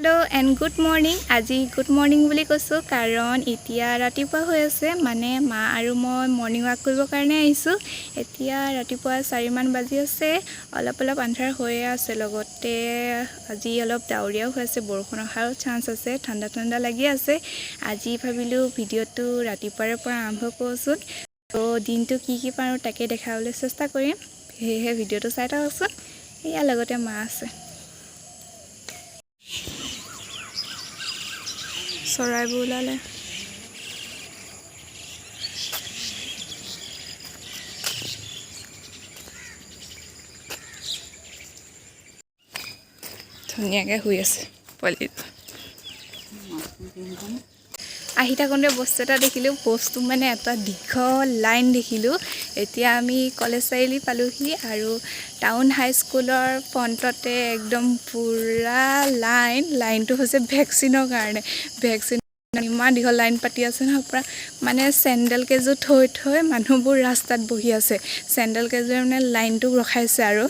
Hello and good morning. आज good morning বুলি কৈছো কাৰণ এতিয়া ৰাতিপুৱা হৈ আছে, মানে মা আৰু মই মৰ্নিং ৱাক কৰিবৰ কাৰণে আহিছো। এতিয়া ৰাতিপুৱা 4 মান বাজি আছে, অলপ আন্ধাৰ হৈ আছে, লগতে আজি অলপ ডাৱৰীয়াও হৈ আছে, বৰষুণ অহাৰ চান্স আছে, ঠাণ্ডা লাগি আছে। আজি ভাবিলো ভিডিঅ'টো ৰাতিপুৱাৰ পৰা আৰম্ভ কৰোঁচোন, তো দিনটো কি পাৰো তাকে দেখাবলৈ চেষ্টা কৰিম। সেয়েহে ভিডিঅ'টো চাই থাককচোন। এয়া লগতে মা আছে, চৰাইবোৰ ওলালে। ধুনীয়াকৈ শুই আছে পোৱালিটো। আহি থাকোঁতে বস্তু এটা দেখিলোঁ, বস্তু মানে এটা দীঘল লাইন দেখিলোঁ। এতিয়া আমি কলেজ চাৰিআলি পালোহি আৰু টাউন হাই স্কুলৰ ফ্ৰণ্টতে একদম পুৰা লাইনটো হৈছে ভেকচিনৰ কাৰণে। ভেকচিন ইমান দীঘল লাইন পাতি আছে নহয়, পুৰা মানে চেণ্ডেল কেইযোৰ থৈ মানুহবোৰ ৰাস্তাত বহি আছে। চেণ্ডেল কেইযোৰে মানে লাইনটো ৰখাইছে আৰু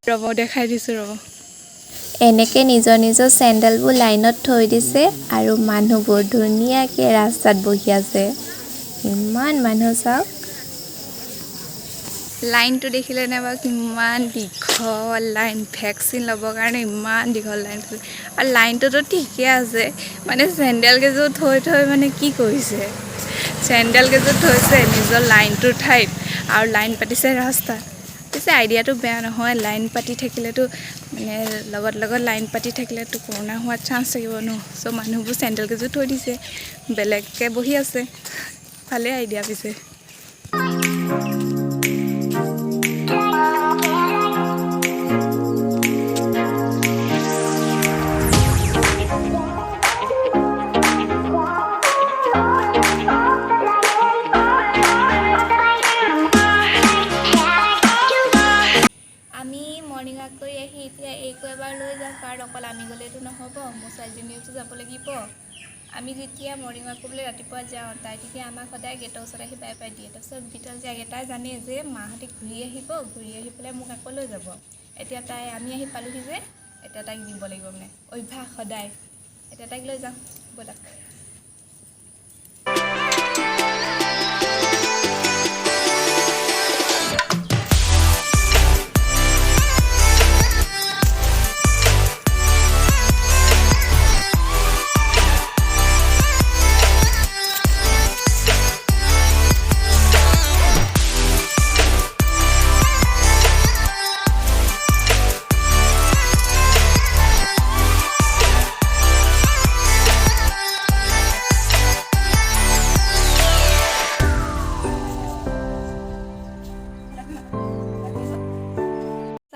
ৰ'ব দেখাই দিছোঁ ৰ'ব। এনেকৈ নিজৰ চেণ্ডেলবোৰ লাইনত থৈ দিছে আৰু মানুহবোৰ ধুনীয়াকৈ ৰাস্তাত বহি আছে। ইমান মানুহ চাওক। লাইনটো দেখিলে নে বাৰু কিমান দীঘল লাইন, ভেকচিন ল'বৰ কাৰণে ইমান দীঘল লাইন। আৰু লাইনটোতো ঠিকে আছে, মানে চেণ্ডেল কেইযোৰ থৈ মানে কি কৰিছে, চেণ্ডেল কেইযোৰ থৈছে নিজৰ লাইনটোৰ ঠাইত আৰু লাইন পাতিছে ৰাস্তাত। পিছে আইডিয়াটো বেয়া নহয়, লাইন পাতি থাকিলেতো মানে লগত লাইন পাতি থাকিলেতো কৰোণা হোৱাৰ চান্স থাকিব ন। চ' মানুহবোৰ চেণ্ডেল কেইযোৰ থৈ দিছে, বেলেগকৈ বহি আছে। ভালেই আইডিয়া পিছে। আমি মৰ্ণিং ৱাক কৰি আহি এতিয়া এইকো এবাৰ লৈ যাওঁ, কাৰণ অকল আমি গ'লেতো নহ'ব, মোৰ ছোৱালীজনীওতো যাব লাগিব। আমি যেতিয়া মৰ্ণিং ৱাক কৰিবলৈ ৰাতিপুৱা যাওঁ, তাই তেতিয়া আমাক সদায় গেটৰ ওচৰত আহি বাই বাই দিয়ে। তাৰপিছত ভিতৰত যায়, তাই জানে যে মাহঁতে ঘূৰি আহি পেলাই মোক আকৌ লৈ যাব। এতিয়া আমি আহি পালোহি যে, এতিয়া তাইক দিব লাগিব, মানে অভ্যাস সদায়। এতিয়া তাইক লৈ যাওঁ ব'লক।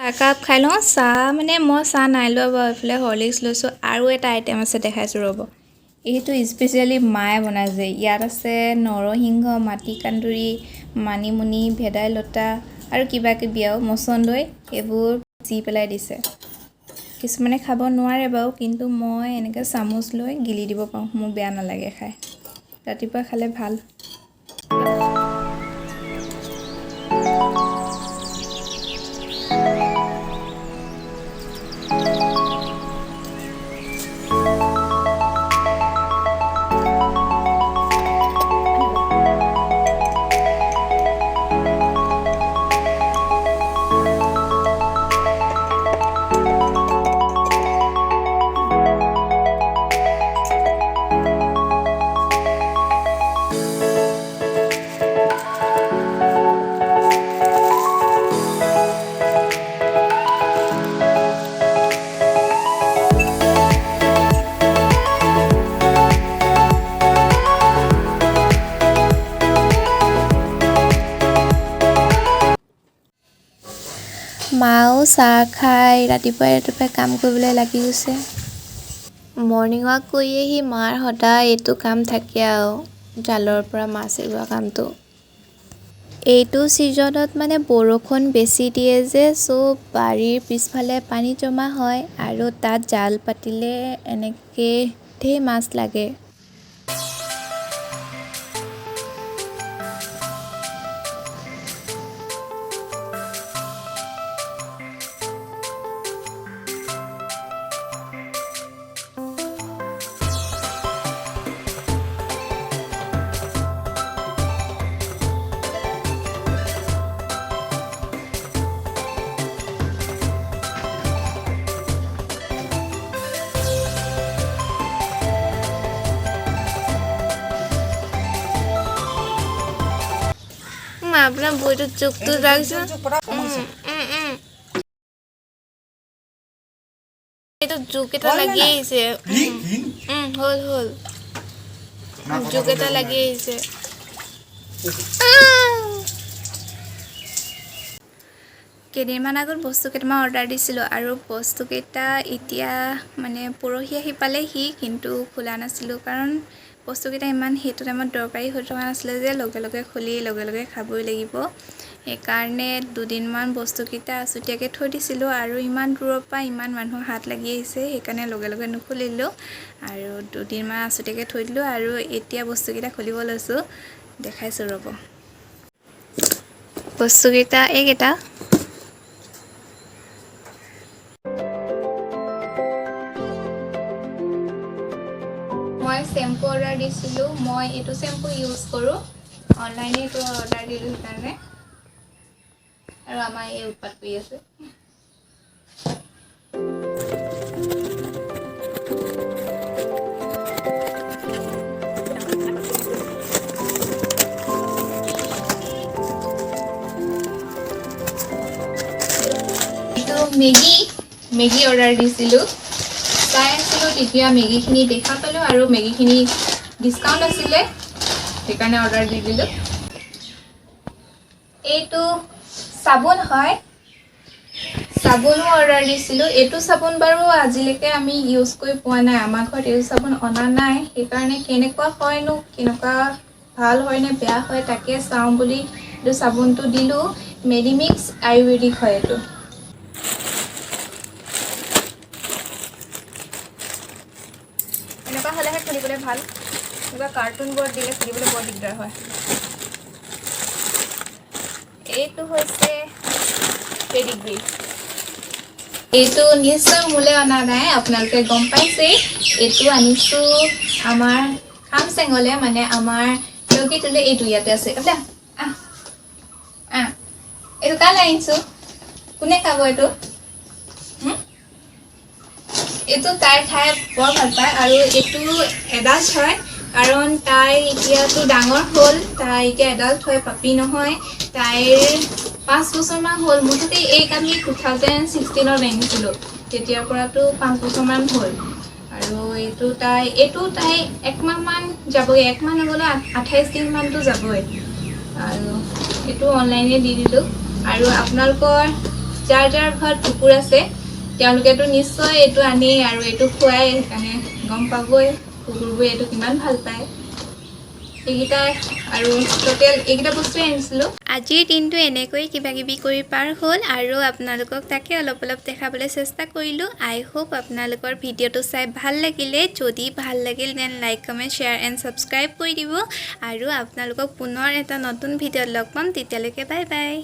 চাহকাপ খাই লওঁ। চাহ মানে মই চাহ নাই লোৱা বাৰু, এইফালে হৰলিক্স লৈছোঁ। আৰু এটা আইটেম আছে, দেখাইছোঁ ৰ'ব। এইটো স্পেচিয়েলি মায়ে বনাইছে। ইয়াত আছে নৰসিংহ, মাটিকাঁদুৰি, মানিমুনি, ভেদাইলতা আৰু কিবাকিবি আৰু মচন্দৈ, এইবোৰ দি পেলাই দিছে। কিছুমানে খাব নোৱাৰে বাৰু, কিন্তু মই এনেকৈ চামুচ লৈ গিলি দিব পাৰোঁ, মোৰ বেয়া নালাগে খাই। ৰাতিপুৱা খালে ভাল। মাও চাহ খাই ৰাতিপুৱাই কাম কৰিবলৈ লাগি গৈছে। মৰ্ণিং ৱাক কৰি আহি মাৰ সদায় এইটো কাম থাকে আৰু জালৰ পৰা মাছ এৰুৱা কামটো। এইটো ছিজনত মানে বৰষুণ বেছি দিয়ে যে, চ' বাৰীৰ পিছফালে পানী জমা হয় আৰু তাত জাল পাতিলে এনেকৈ ঢেৰ মাছ লাগে। আপোনাৰ বৈটো জোকটো ৰাখিছোঁ এইটো জোক এটা লাগি আহিছে হ'ল জোক এটা লাগি আহিছে কেইদিনমান আগত বস্তু কেইটামান অৰ্ডাৰ দিছিলোঁ আৰু বস্তুকেইটা এতিয়া মানে পৰহি আহি পালেহি কিন্তু খোলা নাছিলোঁ কাৰণ বস্তুকেইটা ইমান সেইটো টাইমত দৰকাৰী হৈ থকা নাছিলে যে লগে লগে খুলি লগে লগে খাবই লাগিব সেইকাৰণে দুদিনমান বস্তুকেইটা আছুতীয়াকৈ থৈ দিছিলোঁ আৰু ইমান দূৰৰ পৰা ইমান মানুহ হাত লাগি আহিছে সেইকাৰণে লগে লগে নুখুলিলোঁ আৰু দুদিনমান আছুতীয়াকৈ থৈ দিলোঁ আৰু এতিয়া বস্তুকেইটা খুলিব লৈছোঁ দেখাইছোঁ ৰ'ব বস্তুকেইটা এইকেইটা মই শ্যাম্পু অৰ্ডাৰ দিছিলোঁ মই এইটো শ্যাম্পু ইউজ কৰোঁ অনলাইনে এইটো অৰ্ডাৰ দিলোঁ সেইকাৰণে আৰু আমাৰ এই উৎপাত কৰি আছে এইটো মেগী অৰ্ডাৰ দিছিলোঁ চাই আছিলোঁ তেতিয়া মেগীখিনি দেখা পালোঁ আৰু মেগীখিনি ডিছকাউণ্ট আছিলে সেইকাৰণে অৰ্ডাৰ দি দিলোঁ এইটো চাবোন হয় চাবোনো অৰ্ডাৰ দিছিলোঁ এইটো চাবোন বাৰু আজিলৈকে আমি ইউজ কৰি পোৱা নাই আমাৰ ঘৰত এইটো চাবোন অনা নাই সেইকাৰণে কেনেকুৱা হয়নো কেনেকুৱা ভাল হয় নে বেয়া হয় তাকে চাওঁ বুলি এইটো চাবোনটো দিলোঁ মেডিমিক্স আয়ুৰ্বেদিক হয় এইটো এনেকুৱা হ'লেহে খুলিবলৈ ভাল কিবা কাৰ্টুনবোৰত দিলে খুলিবলৈ বৰ দিগদাৰ হয় এইটো হৈছে পেডিগ্ৰী এইটো নিশ্চয় মোলৈ অনা নাই আপোনালোকে গম পাইছেই এইটো আনিছোঁ আমাৰ খামচেঙলৈ মানে আমাৰ লগীটোলৈ এইটো ইয়াতে আছে এইটো কালৈ আনিছোঁ কোনে খাব এইটো এইটো তাই খাই বৰ ভাল পায় আৰু এইটো এডাল্ট হয় কাৰণ তাই এতিয়াতো ডাঙৰ হ'ল তাই এতিয়া এডাল্ট হয় পাপি নহয় তাইৰ 5 বছৰমান হ'ল মুঠতে এইক আমি 2016ত আনিছিলোঁ তেতিয়াৰ পৰাতো 5 বছৰমান হ'ল আৰু এইটো তাই একমাহমান যাবগৈ একমাহ নগ'লে 28 দিনমানতো যাবই আৰু এইটো অনলাইনে দি দিলোঁ আৰু আপোনালোকৰ যাৰ যাৰ ঘৰত কুকুৰ আছে তেওঁলোকেতো নিশ্চয় এইটো আনেই আৰু এইটো খুৱাই সেইকাৰণে গম পাবই কুকুৰবোৰে এইটো কিমান ভাল পায় এইকেইটা আৰু টোটেল এইকেইটা বস্তুৱে আনিছিলোঁ আজিৰ দিনটো এনেকৈ কিবা কিবি কৰি পাৰ হ'ল আৰু আপোনালোকক তাকে অলপ দেখাবলৈ চেষ্টা কৰিলোঁ আই হোপ আপোনালোকৰ ভিডিঅ'টো চাই ভাল লাগিলে যদি ভাল লাগিল then like comment share and subscribe কৰি দিব আৰু আপোনালোকক পুনৰ এটা নতুন ভিডিঅ'ত লগ পাম তেতিয়ালৈকে বাই বাই